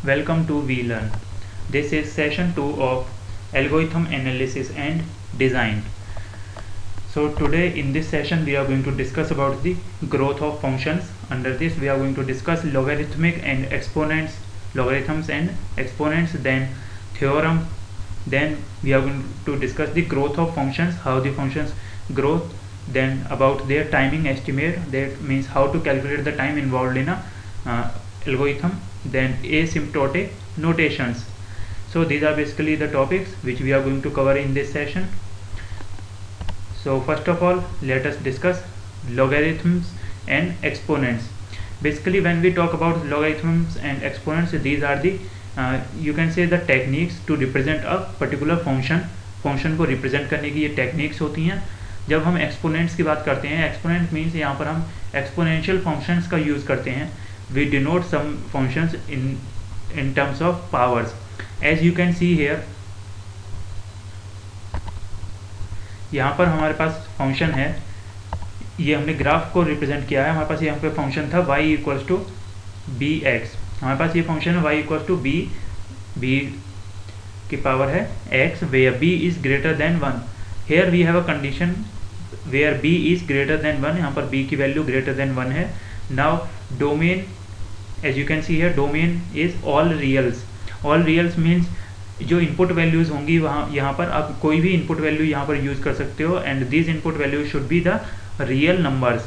Welcome to VLearn. This is session 2 of Algorithm Analysis and Design. So today in this session we are going to discuss about the growth of functions. Under this we are going to discuss logarithmic and exponents, logarithms and exponents, then theorem, then we are going to discuss the growth of functions, how the functions grow, then about their timing estimate, that means how to calculate the time involved in a algorithm, then asymptotic notations. So these are basically the topics which we are going to cover in this session. So first of all, let us discuss logarithms and exponents. Basically when we talk about logarithms and exponents, these are the you can say the techniques to represent a particular function को represent करने की ये techniques होती हैं. जब हम exponents की बात करते हैं, exponent means यहाँ पर हम exponential functions का use करते हैं. We denote some functions in terms of powers. As you can see here, यहाँ पर हमारे पास फंक्शन है, ये हमने ग्राफ को रिप्रेजेंट किया है. हमारे पास यहाँ पे फंक्शन था y equals to b x. हमारे पास ये फंक्शन है y इक्वल्स टू बी की पावर है x where b is greater than 1. Here we have a condition where b is greater than 1. यहाँ पर b की वैल्यू ग्रेटर देन 1 है. Now domain, as you can see here, domain is all reals. All reals means जो input values होंगी वहाँ यहाँ पर आप कोई भी इनपुट वैल्यू यहाँ पर यूज़ कर सकते हो. And this input value should be the real numbers.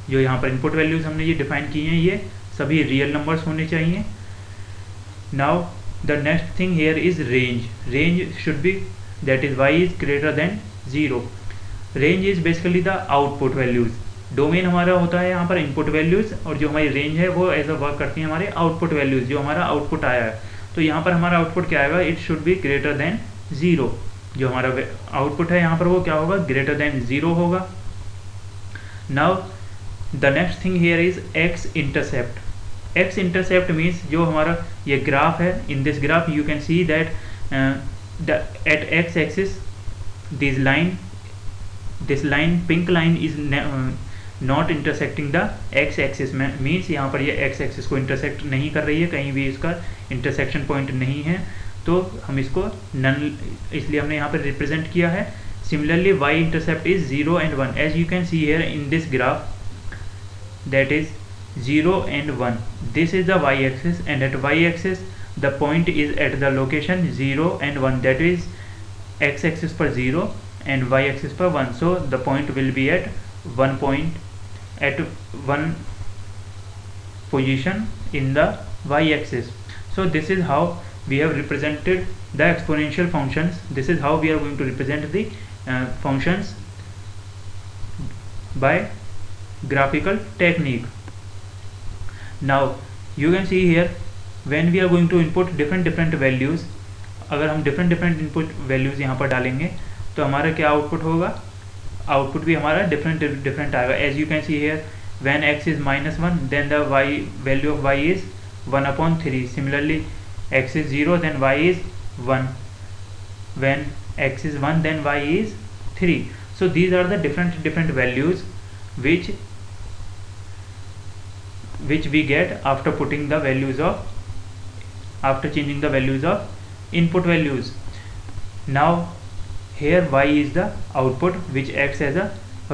जो यहाँ पर इनपुट वैल्यूज हमने ये डिफाइन की हैं, ये सभी रियल नंबर्स होने चाहिए. Now the next thing here is range. Range should be that is y is greater then 0. Range is basically the output values. Domain हमारा होता है यहाँ पर इनपुट वैल्यूज, और जो हमारी रेंज है वो एज अ वर्क करती है हमारे आउटपुट वैल्यूज, जो हमारा आउटपुट आया है. तो यहाँ पर हमारा आउटपुट क्या आएगा, it should be greater than 0. जो हमारा आउटपुट है यहाँ पर वो क्या होगा, ग्रेटर देन 0 होगा. Now the next thing here is x intercept. X intercept means जो हमारा ये ग्राफ है, इन this graph you can see that at x axis this line pink line is not intersecting the x axis. Means यहाँ पर ये x axis को intersect नहीं कर रही है, कहीं भी इसका इंटरसेक्शन पॉइंट नहीं है, तो हम इसको नन, इसलिए हमने यहाँ पर रिप्रेजेंट किया है. Similarly y intercept is 0 and 1. As you can see here in this graph, that is 0 and 1. This is the y axis, and at y axis the point is at the location 0 and 1, that is x axis पर 0 and y axis पर 1. So the point will be at 1 point at 1 position in the y-axis. So this is how we have represented the exponential functions. This is how we are going to represent the functions by graphical technique. Now you can see here, when we are going to input different values, अगर हम different input values यहाँ पर डालेंगे तो हमारा क्या output होगा, output भी हमारा डिफरेंट आएगा. As you can see here, when x is -1 then the y value of y is 1/3. Similarly x is 0 then y is 1. When x is 1 then y is 3. So these are the different values which we get after putting the values of, after changing the values of input values. Now here y is the output which acts as a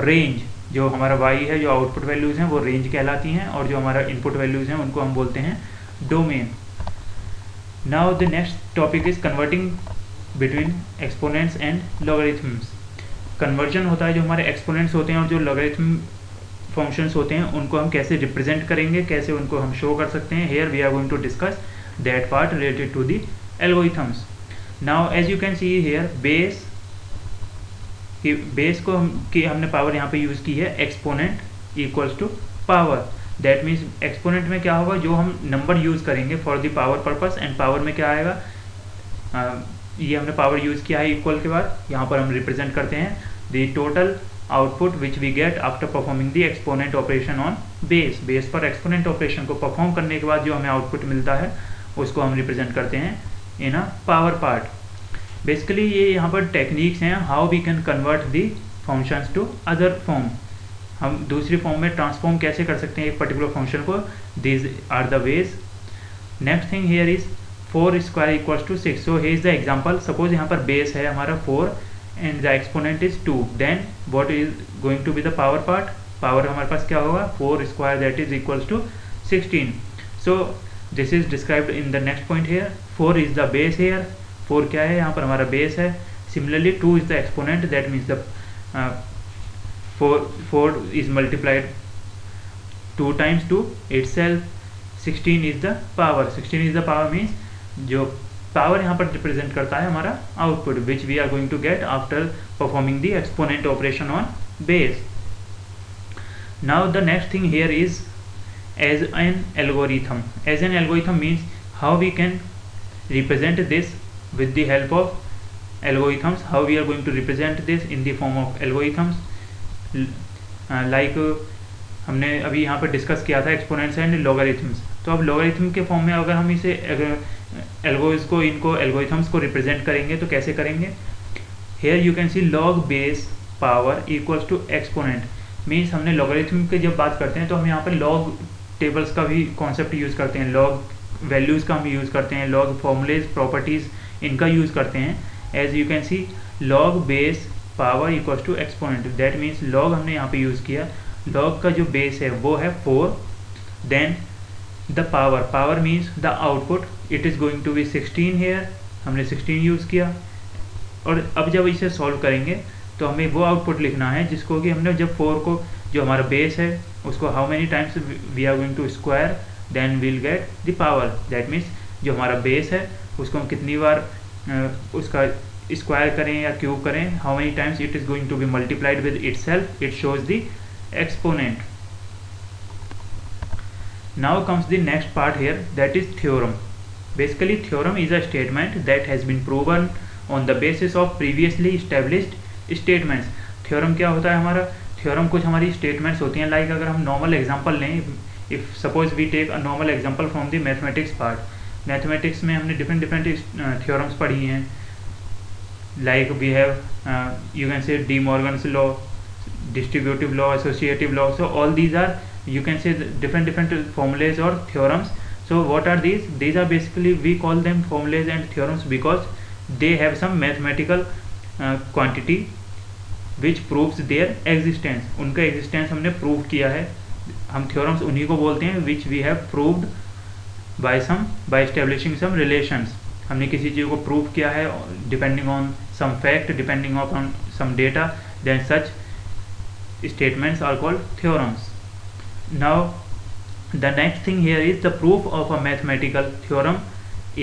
range. जो हमारा y है, जो output values हैं वो range कहलाती हैं, और जो हमारा इनपुट वैल्यूज हैं उनको हम बोलते हैं domain. Now the next topic is converting between exponents and logarithms. Conversion होता है, जो हमारे एक्सपोनेंट्स होते हैं और जो लॉगरिथम फंक्शंस होते हैं उनको हम कैसे रिप्रेजेंट करेंगे, कैसे उनको हम शो कर सकते हैं. Here we are going to discuss that part related to the algorithms. Now as you can see here, base को हमने पावर यहाँ पे यूज़ की है, exponent equals to power. That means exponent में क्या होगा, जो हम नंबर यूज़ करेंगे for the power purpose, and power में क्या आएगा, ये हमने पावर यूज़ किया है इक्वल के बाद, यहाँ पर हम रिप्रेजेंट करते हैं the total output which we get after performing the exponent operation on base. Base पर एक्सपोनेंट ऑपरेशन को परफॉर्म करने के बाद जो हमें आउटपुट मिलता है उसको हम रिप्रेजेंट करते हैं in a power part. Basically ये यहाँ पर टेक्निक्स हैं how we can convert the functions to other form. हम दूसरी फॉर्म में ट्रांसफॉर्म कैसे कर सकते हैं एक पर्टिकुलर फंक्शन को. These are the ways. Next thing here is 4 square equals to 6. So here is the example. Suppose यहाँ पर बेस है हमारा 4 and the exponent is 2. Then what is going to be the power part? Power हमारे पास क्या होगा? 4 square that is equals to 16. So this is described in the next point here. 4 is the base here. 4 क्या है? यहाँ पर हमारा base है. Similarly 2 is the exponent. That means the 4 is multiplied 2 times to itself. 16 is the power. 16 is the power means जो power यहाँ पर represent करता है हमारा output, which we are going to get after performing the exponent operation on base. Now the next thing here is as an algorithm. As an algorithm means how we can represent this with the help of algorithms. How we are going to represent this in the form of algorithms. Like हमने अभी यहाँ पर discuss किया था exponents and logarithms. तो अब logarithm के form में अगर हम इसे इनको एल्गोरिथम्स को रिप्रेजेंट करेंगे तो कैसे करेंगे? Here you can see log base power equals to exponent. Means हमने लॉगरिथम की जब बात करते हैं तो हम यहाँ पर लॉग टेबल्स का भी कॉन्सेप्ट यूज़ करते हैं, लॉग वैल्यूज़ का हम यूज़ करते हैं, लॉग फॉर्मूलेज प्रॉपर्टीज़ इनका यूज़ करते हैं. As you can see log base power equals to exponent. That means log हमने यहाँ पे यूज़ किया. लॉग का जो बेस है वो है 4. Then the power means the output. It is going to be 16 here. हमने 16 यूज़ किया. और अब जब इसे सॉल्व करेंगे तो हमें वो आउटपुट लिखना है जिसको कि हमने जब 4 को जो हमारा बेस है उसको how many times we are going to square then we'll get the power. That means जो हमारा बेस है उसको हम कितनी बार उसका स्क्वायर करें या क्यूब करें, how many times it is going to be multiplied with itself, it shows the exponent. Now comes the next part here, that is theorem. Basically theorem is a statement that has been proven on the basis of previously established statements. Theorem क्या होता है हमारा? Theorem कुछ हमारी statements होती हैं. Like अगर हम नॉर्मल एग्जांपल लें, if suppose we take a normal example from the mathematics part. Mathematics में हमने डिफरेंट थ्योरम्स पढ़ी हैं. Like we have you can say De Morgan's law, distributive law, associative law. So all these are you can say different formulas or theorems. So what are these? These are basically, we call them formulas and theorems because they have some mathematical quantity which proves their existence. उनका existence हमने prove किया है. हम theorems उन्हीं को बोलते हैं which we have proved by establishing some relations. हमने किसी चीज़ को prove किया है depending on some fact, depending upon some data, then such statements are called theorems. Now the next thing here is the proof of a mathematical theorem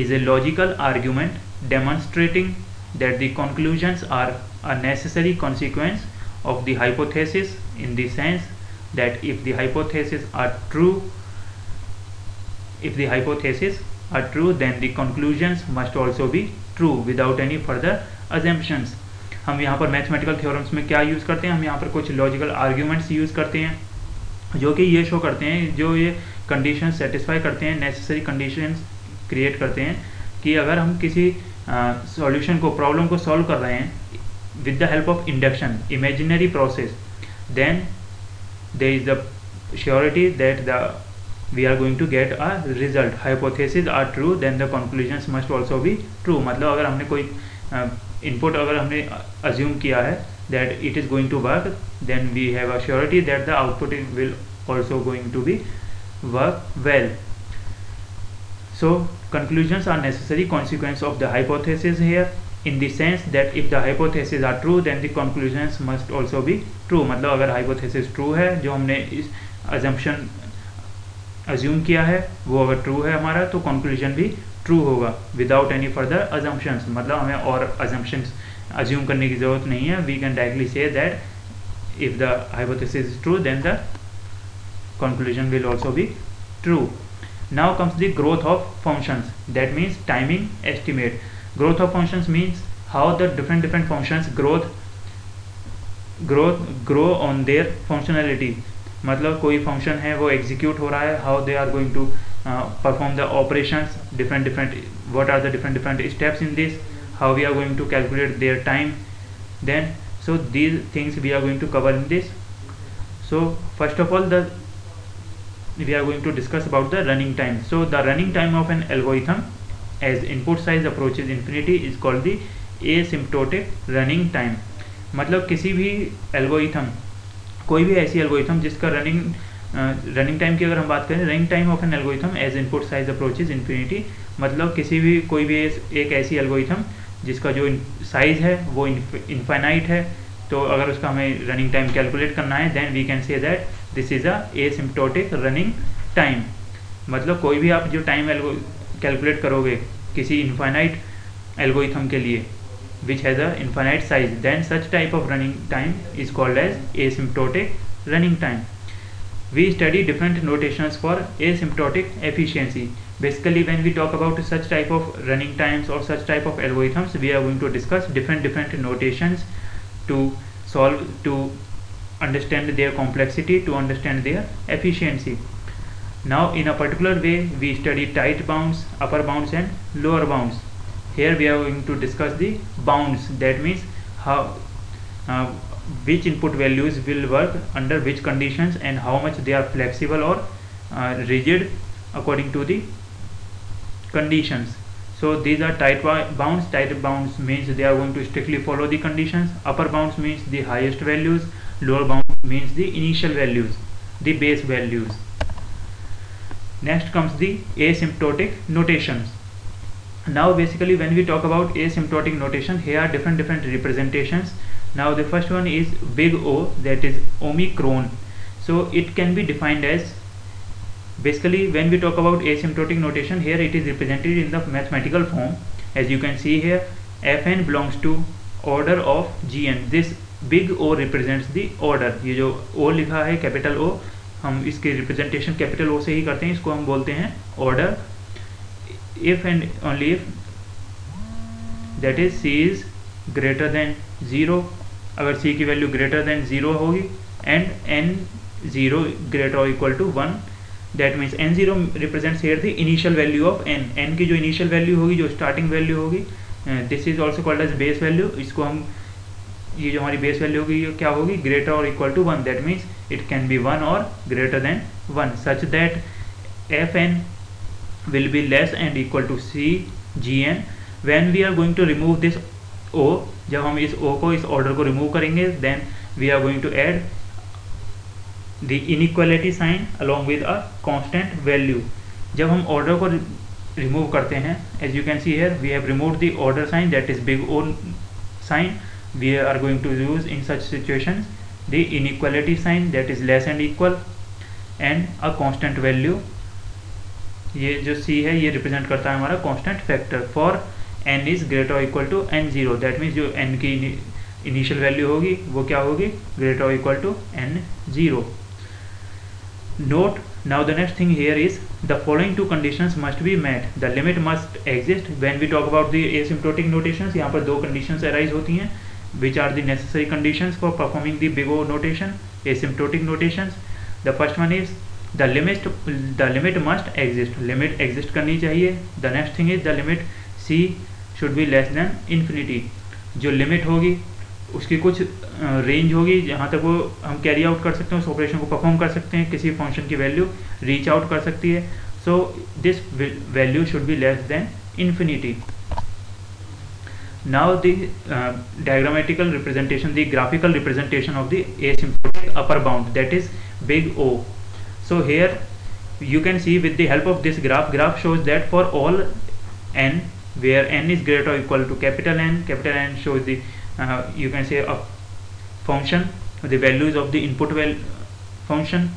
is a logical argument demonstrating that the conclusions are a necessary consequence of the hypothesis, in the sense that if the hypotheses are true, then the conclusions must also be true without any further assumptions. हम यहाँ पर mathematical theorems में क्या use करते हैं? हम यहाँ पर कुछ logical arguments यूज़ करते हैं जो कि ये शो करते हैं, जो ये कंडीशन सेटिस्फाई करते हैं, नेसेसरी कंडीशंस क्रिएट करते हैं कि अगर हम किसी सॉल्यूशन को, प्रॉब्लम को सॉल्व कर रहे हैं with the help of induction, imaginary process, then there is the surety that we are going to get a result. Hypothesis are true then the conclusions must also be true. मतलब अगर हमने कोई input अगर हमने assume किया है that it is going to work, then we have a surety that the output will also going to be work well. So conclusions are necessary consequence of the hypothesis here, in the sense that if the hypotheses are true then the conclusions must also be true. मतलब अगर hypothesis true है, जो हमने इस assumption assume किया है वो अगर true है हमारा, तो conclusion भी true होगा without any further assumptions. मतलब हमें और assumptions assume करने की जरूरत नहीं है. we can directly say that if the hypothesis is true then the conclusion will also be true. Now comes the growth of functions, that means timing estimate. Growth of functions means how the different functions grow on their functionality. मतलब कोई function है वो execute हो रहा है, how they are going to perform the operations, different what are the different steps in this, how we are going to calculate their time. Then so these things we are going to cover in this. So first of all we are going to discuss about the running time. So the running time of an algorithm as input size approaches infinity is called the asymptotic running time. मतलब किसी भी algorithm, कोई भी ऐसी algorithm जिसका running time की अगर हम बात करें, running time of an algorithm as input size approaches infinity, मतलब कोई भी एक ऐसी एल्गोरिथम जिसका जो साइज है वो इनफाइनाइट है, तो अगर उसका हमें रनिंग टाइम कैलकुलेट करना है then we can say that this is a asymptotic running time. मतलब कोई भी आप जो टाइम कैलकुलेट करोगे किसी इनफाइनाइट एल्गोरिथम के लिए which has a infinite size, then such type of running time is called as asymptotic running time. We study different notations for asymptotic efficiency. Basically when we talk about such type of running times or such type of algorithms, we are going to discuss different notations to understand their complexity, to understand their efficiency. Now in a particular way we study tight bounds, upper bounds and lower bounds. Here we are going to discuss the bounds, that means how which input values will work under which conditions and how much they are flexible or rigid according to the conditions. So these are tight bounds. Tight bounds means they are going to strictly follow the conditions. Upper bounds means the highest values. Lower bounds means the initial values, the base values. Next comes the asymptotic notations. Now basically when we talk about asymptotic notation, here are different representations. Now the first one is big O, that is Omicron. So it can be defined as, basically when we talk about asymptotic notation, here it is represented in the mathematical form. As you can see here, Fn belongs to order of Gn. This big O represents the order. ये जो O लिखा है capital O, हम इसके representation capital O से ही करते हैं, इसको हम बोलते हैं order. If and only if that is C is greater than 0, अगर C की वैल्यू greater than 0 होगी and n0 greater or equal to 1, that means n0 represents here the initial value of n की जो initial value होगी, जो starting value होगी, this is also called as base value. इसको हम, ये जो हमारी base value होगी ये क्या होगी, greater or equal to 1, that means it can be 1 or greater than 1, such that Fn will be less and equal to C Gn. When we are going to remove this O, जब हम इस O को, इस order को remove करेंगे, then we are going to add the inequality sign along with a constant value. जब हम order को remove करते हैं, as you can see here we have removed the order sign, that is big O sign. We are going to use in such situations the inequality sign, that is less and equal, and a constant value. ये जो C है ये represent करता है हमारा constant factor for n is greater और equal to n0, that means जो n की इनिशियल वैल्यू होगी वो क्या होगी, ग्रेटर और equal to n0. Note, now the next thing here is the following two conditions must be met. The limit must exist. When we talk about the asymptotic notations, यहाँ पर दो conditions arise होती हैं, which are the necessary conditions for performing the big O notation, asymptotic notations. The first one is the limit must exist. Limit exist करनी चाहिए. The next thing is the limit C should be less than infinity. जो limit होगी उसकी कुछ range होगी जहाँ तक वो हम कैरी आउट कर सकते हैं, उस ऑपरेशन को परफॉर्म कर सकते हैं, किसी फंक्शन की वैल्यू रीच आउट कर सकती है. So this value should be less than infinity. Now the diagrammatical representation, the graphical representation of the asymptotic upper bound, that is big O. So here you can see with the help of this graph shows that for all n where n is greater or equal to capital N shows the you can say a function, the values of the input function,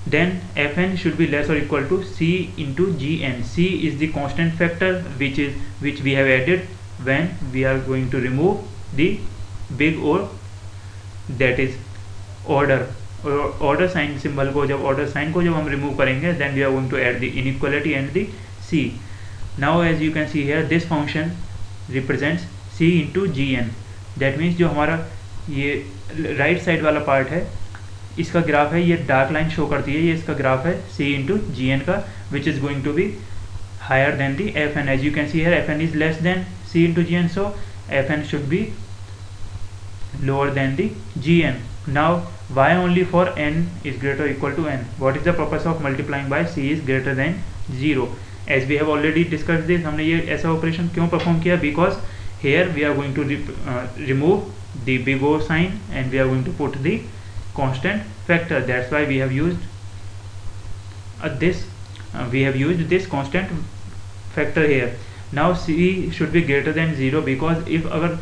then Fn should be less or equal to C into Gn. C is the constant factor which we have added when we are going to remove the big O, that is order sign symbol को, जब order sign को जब हम remove करेंगे then we are going to add the inequality and the C. Now as you can see here this function represents C into Gn. that means जो हमारा ये right side वाला पार्ट है इसका ग्राफ है, ये डार्क लाइन शो करती है, ये इसका ग्राफ है C into Gn का, which is going to be higher than the Fn. as you can see here Fn is less than C into Gn, so Fn should be lower than the Gn. Now why only for n is greater or equal to n? What is the purpose of multiplying by C is greater than 0? As we have already discuss this, हमने ये ऐसा operation क्यों perform किया, because here we are going to remove the big O sign and we are going to put the constant factor. That's why we have used this constant factor here. Now c should be greater than 0 because if अगर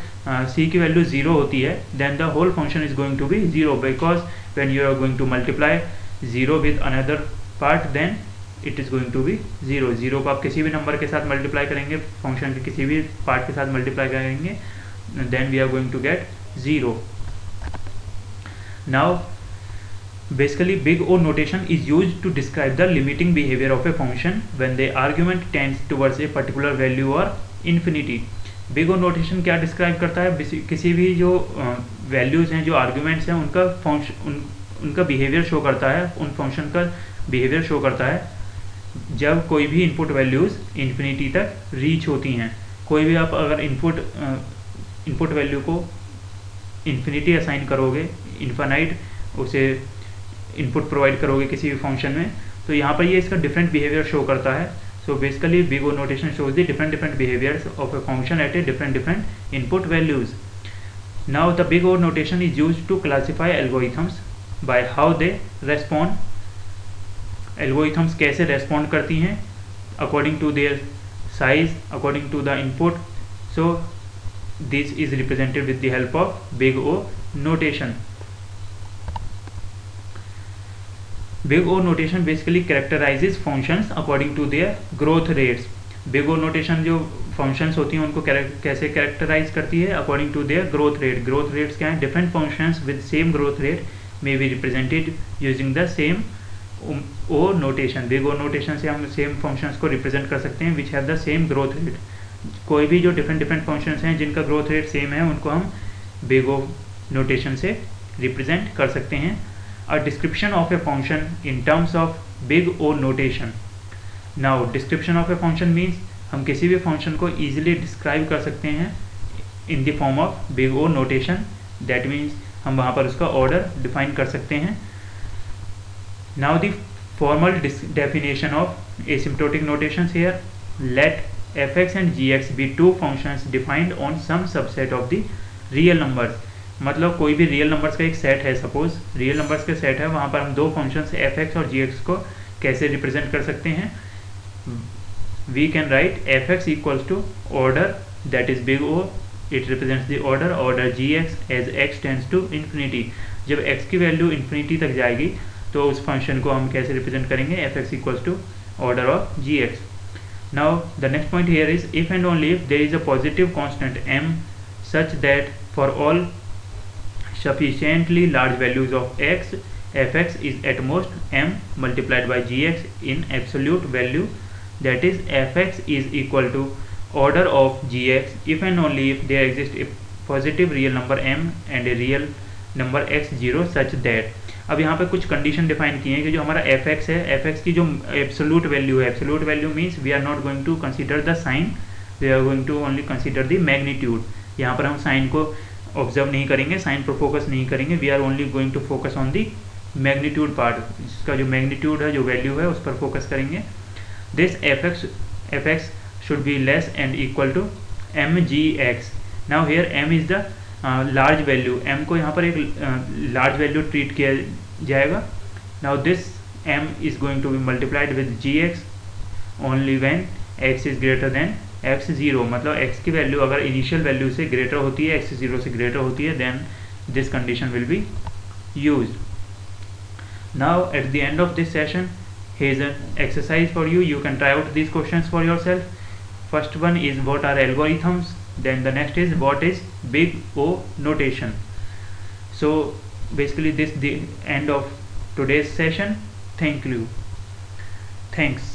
c की value 0 होती है then the whole function is going to be 0 because when you are going to multiply 0 with another part then it is going to be 0. 0 को आप किसी भी number के साथ मल्टीप्लाई करेंगे, फंक्शन के किसी भी पार्ट के साथ मल्टीप्लाई करेंगे, then we are going to get 0. Now basically big O notation is used to describe the limiting behavior of a function when the argument tends towards a particular value or infinity. Big O notation क्या describe करता है, किसी भी जो values हैं, जो arguments हैं, उनका बिहेवियर शो करता है, उन फंक्शन का बिहेवियर शो करता है जब कोई भी इनपुट वैल्यूज़ इन्फिनिटी तक रीच होती हैं. कोई भी आप अगर इनपुट वैल्यू को इन्फिनिटी असाइन करोगे, इन्फानाइट उसे इनपुट प्रोवाइड करोगे किसी भी फंक्शन में, तो यहाँ पर ये इसका डिफरेंट बिहेवियर शो करता है. So basically big O notation shows the different behaviours of a function at a different input values. Now the big O notation is used to classify algorithms by how they respond. Algorithms कैसे respond करती हैं according to their size, according to the input. So this is represented with the help of big O notation. Big O notation basically characterizes functions according to their growth rates. Big O notation जो functions होती हैं उनको कैसे characterize करती है, according to their growth rate. Growth rates क्या हैं, different functions with same growth rate may be represented using the same O notation. Big O notation से हम same functions को represent कर सकते हैं which have the same growth rate. कोई भी जो डिफरेंट फंक्शंस हैं जिनका ग्रोथ रेट सेम है उनको हम बिग ओ नोटेशन से रिप्रेजेंट कर सकते हैं. A description of a function in terms of big O notation. Now description of a function means हम किसी भी फंक्शन को ईजिली डिस्क्राइब कर सकते हैं in the form of big O notation. That means हम वहाँ पर उसका ऑर्डर डिफाइन कर सकते हैं. Now the formal definition of asymptotic notations here. Let fx and gx be two functions defined on some subset of the real numbers. मतलब कोई भी रियल नंबर्स का एक सेट है, सपोज रियल नंबर्स का सेट है, वहाँ पर हम दो फंक्शंस fx और gx को कैसे रिप्रेजेंट कर सकते हैं. We can write fx equals to order that is big O, it represents the order gx as x tends to infinity. जब x की वैल्यू इन्फिनिटी तक जाएगी तो उस फंक्शन को हम कैसे रिप्रेजेंट करेंगे, fx equals to order of gx. Now the next point here is if and only if there is a positive constant m such that for all sufficiently large values of x, fx is at most m multiplied by gx in absolute value, that is fx is equal to order of gx if and only if there exists a positive real number m and a real number x0 such that. अब यहाँ पे कुछ condition define किए हैं कि जो हमारा fx है, fx की जो एब्सोल्यूट वैल्यू है, absolute value means we are not going to consider the sign, we are going to only consider the magnitude. यहाँ पर हम साइन को ऑब्जर्व नहीं करेंगे, साइन पर फोकस नहीं करेंगे, we are only going to focus on the magnitude part. जिसका जो मैग्नीट्यूड है, जो वैल्यू है, उस पर फोकस करेंगे. This fx should be less and equal to mgx. Now here m is the large value, m को यहाँ पर एक लार्ज वैल्यू ट्रीट किया जाएगा. Now this m is going to be multiplied with gx only when x is greater than x0. मतलब x की value अगर initial value से ग्रेटर होती है, x0 से ग्रेटर होती है, then this condition will be used. Now at the end of this session here is an exercise for you. You can try out these questions for yourself. First one is what are algorithms, then the next is what is big O notation. So basically this is the end of today's session. Thank you. Thanks.